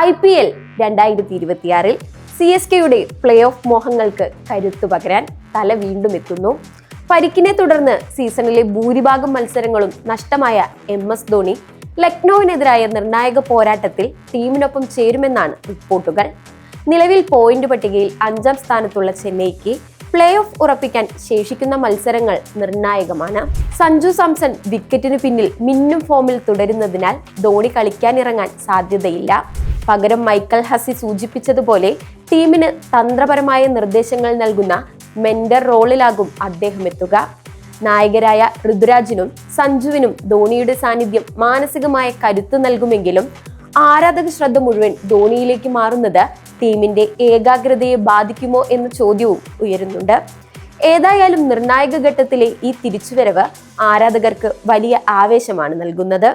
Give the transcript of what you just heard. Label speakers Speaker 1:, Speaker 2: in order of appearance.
Speaker 1: IPL 2026 CSKയുടെ play off മോഹങ്ങൾക്ക് കരുത്തു പകരാൻ തല വീണ്ടും എത്തുന്നു. പരിക്കിനെ തുടർന്ന് സീസണിലെ ഭൂരിഭാഗം മത്സരങ്ങളും നഷ്ടമായ MS ധോണി ലക്നൌവിനെതിരായ നിർണായക പോരാട്ടത്തിൽ ടീമിനൊപ്പം ചേരുമെന്നാണ് റിപ്പോർട്ടുകൾ. നിലവിൽ പോയിന്റ് പട്ടികയിൽ 5ാം സ്ഥാനത്തുള്ള ചെന്നൈക്ക് പ്ലേ ഓഫ് ഉറപ്പിക്കാൻ ശേഷിക്കുന്ന മത്സരങ്ങൾ നിർണായകമാണ്. സഞ്ജു സാംസൺ വിക്കറ്റിനു പിന്നിൽ മിന്നും ഫോമിൽ തുടരുന്നതിനാൽ ധോണി കളിക്കാനിറങ്ങാൻ സാധ്യതയില്ല. പകരം മൈക്കൽ ഹസി സൂചിപ്പിച്ചതുപോലെ ടീമിന് തന്ത്രപരമായ നിർദ്ദേശങ്ങൾ നൽകുന്ന മെന്റർ റോളിലാകും അദ്ദേഹം എത്തുക. നായകരായ ഋതുരാജിനും സഞ്ജുവിനും ധോണിയുടെ സാന്നിധ്യം മാനസികമായ കരുത്ത് നൽകുമെങ്കിലും ആരാധക ശ്രദ്ധ മുഴുവൻ ധോണിയിലേക്ക് മാറുന്നത് ടീമിന്റെ ഏകാഗ്രതയെ ബാധിക്കുമോ എന്ന ചോദ്യവും ഉയരുന്നുണ്ട്. ഏതായാലും നിർണായക ഘട്ടത്തിലെ ഈ തിരിച്ചുവരവ് ആരാധകർക്ക് വലിയ ആവേശമാണ് നൽകുന്നത്.